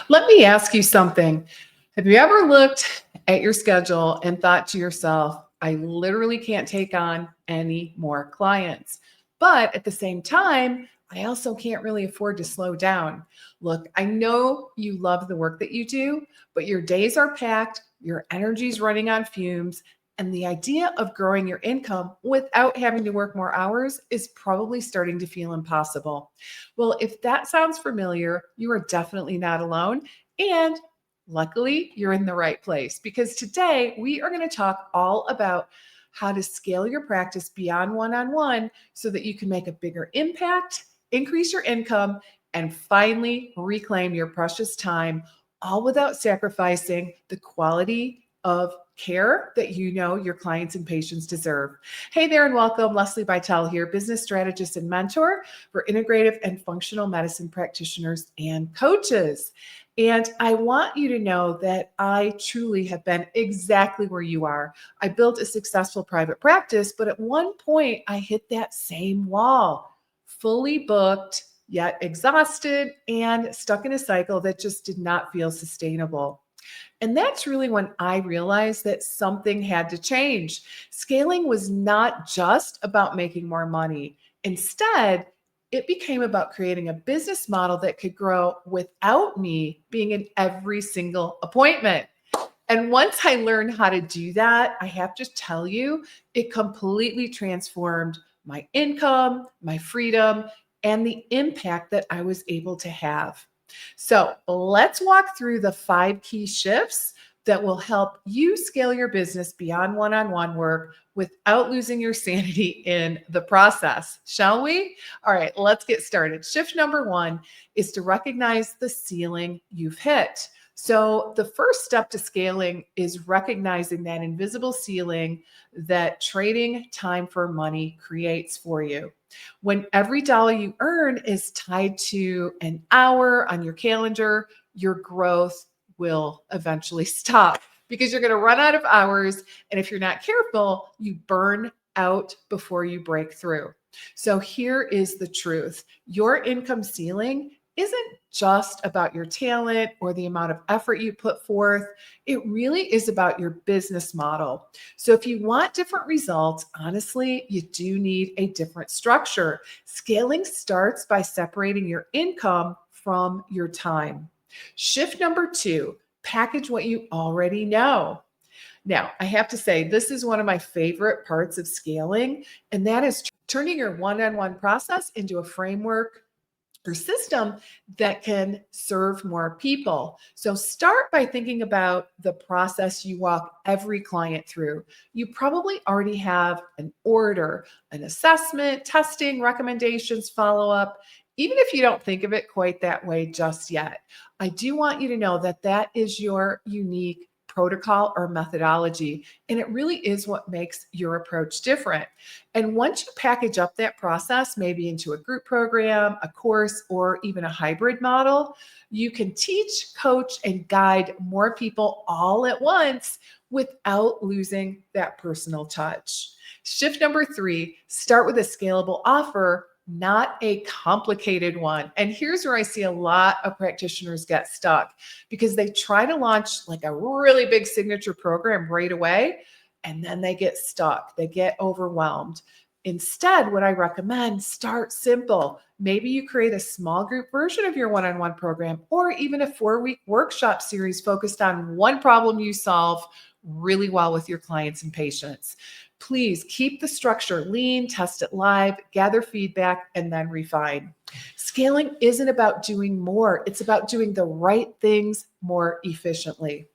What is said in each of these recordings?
Let me ask you something. Have you ever looked at your schedule and thought to yourself, I literally can't take on any more clients? But at the same time, I also can't really afford to slow down. Look, I know you love the work that you do, but your days are packed, your energy's running on fumes, and the idea of growing your income without having to work more hours is probably starting to feel impossible. Well, if that sounds familiar, you are definitely not alone. And luckily, you're in the right place because today we are going to talk all about how to scale your practice beyond one on one so that you can make a bigger impact, increase your income, and finally reclaim your precious time, all without sacrificing the quality of care that you know your clients and patients deserve. Hey there, and welcome. Lesli Bitel here, business strategist and mentor for integrative and functional medicine practitioners and coaches. And I want you to know that I truly have been exactly where you are. I built a successful private practice, but at one point I hit that same wall, fully booked, yet exhausted and stuck in a cycle that just did not feel sustainable. And that's really when I realized that something had to change. Scaling was not just about making more money. Instead, it became about creating a business model that could grow without me being in every single appointment. And once I learned how to do that, I have to tell you, it completely transformed my income, my freedom, and the impact that I was able to have. So let's walk through the 5 key shifts that will help you scale your business beyond one on one work without losing your sanity in the process. Shall we? All right, let's get started. Shift number 1 is to recognize the ceiling you've hit. So, the first step to scaling is recognizing that invisible ceiling that trading time for money creates for you. When every dollar you earn is tied to an hour on your calendar, your growth will eventually stop because you're going to run out of hours. And if you're not careful, you burn out before you break through. So here is the truth. Your income ceiling isn't just about your talent or the amount of effort you put forth. It really is about your business model. So if you want different results, honestly, you do need a different structure. Scaling starts by separating your income from your time. Shift number 2, package what you already know. Now, I have to say, this is one of my favorite parts of scaling, and that is turning your one on one process into a framework or system that can serve more people. So start by thinking about the process you walk every client through. You probably already have an order, an assessment, testing, recommendations, follow up. Even if you don't think of it quite that way just yet, I do want you to know that that is your unique protocol or methodology. And it really is what makes your approach different. And once you package up that process, maybe into a group program, a course, or even a hybrid model, you can teach, coach, and guide more people all at once without losing that personal touch. Shift number 3, start with a scalable offer, not a complicated one. And here's where I see a lot of practitioners get stuck because they try to launch like a really big signature program right away, and then they get stuck, they get overwhelmed. Instead, what I recommend, start simple. Maybe you create a small group version of your one on one program, or even a 4-week workshop series focused on one problem you solve really well with your clients and patients. Please keep the structure lean, test it live, gather feedback, and then refine. Scaling isn't about doing more, it's about doing the right things more efficiently.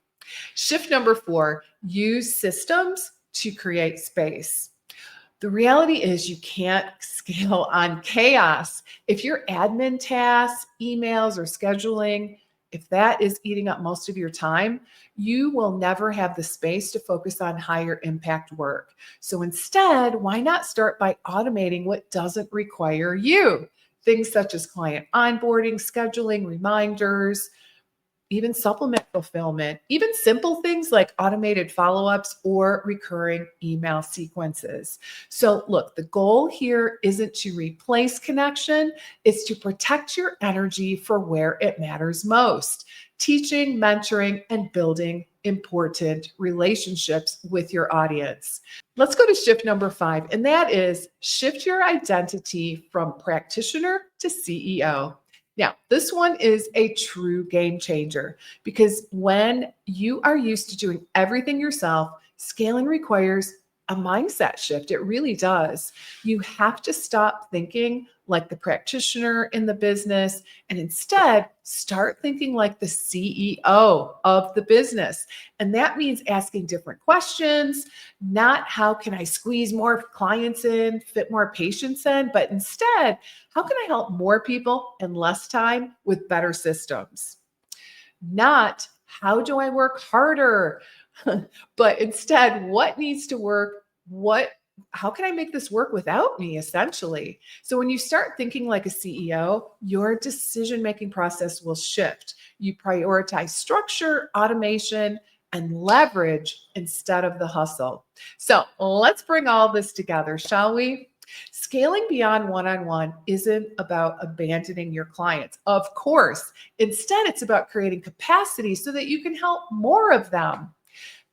Shift number 4, use systems to create space. The reality is you can't scale on chaos. If your admin tasks, emails, or scheduling, if that is eating up most of your time, you will never have the space to focus on higher impact work. So instead, why not start by automating what doesn't require you? Things such as client onboarding, scheduling, reminders, even supplement fulfillment, even simple things like automated follow-ups or recurring email sequences. So look, the goal here isn't to replace connection, it's to protect your energy for where it matters most: teaching, mentoring, and building important relationships with your audience. Let's go to shift number 5, and that is shift your identity from practitioner to CEO. Now, this one is a true game changer because when you are used to doing everything yourself, scaling requires a mindset shift. It really does. You have to stop thinking like the practitioner in the business and instead start thinking like the CEO of the business. And that means asking different questions, not how can I squeeze more clients in, fit more patients in, but instead, how can I help more people in less time with better systems? Not how do I work harder, but instead, what needs to work? How can I make this work without me, essentially? So when you start thinking like a CEO, your decision-making process will shift. You prioritize structure, automation, and leverage instead of the hustle. So let's bring all this together, shall we? Scaling beyond one-on-one isn't about abandoning your clients. Of course, instead, it's about creating capacity so that you can help more of them.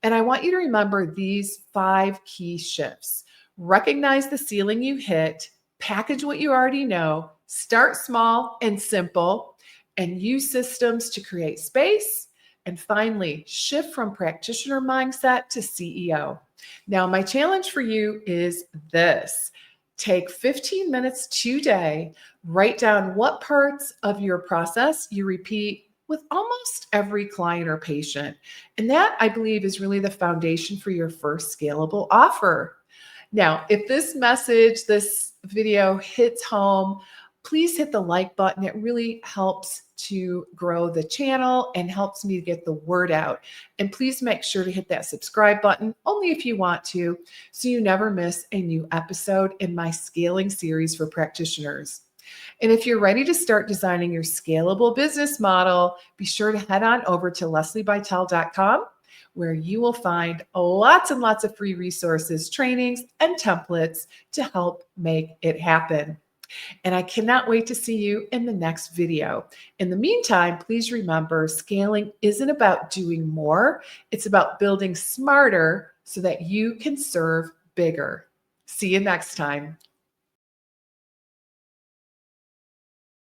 And I want you to remember these 5 key shifts. Recognize the ceiling you hit, package what you already know, start small and simple, and use systems to create space. And finally, shift from practitioner mindset to CEO. Now, my challenge for you is this. Take 15 minutes today, write down what parts of your process you repeat with almost every client or patient. And that, I believe, is really the foundation for your first scalable offer. Now, if this video hits home, please hit the like button. It really helps to grow the channel and helps me get the word out. And please make sure to hit that subscribe button, only if you want to, so you never miss a new episode in my scaling series for practitioners. And if you're ready to start designing your scalable business model, be sure to head on over to lesliebitel.com, where you will find lots and lots of free resources, trainings, and templates to help make it happen. And I cannot wait to see you in the next video. In the meantime, please remember, scaling isn't about doing more. It's about building smarter so that you can serve bigger. See you next time.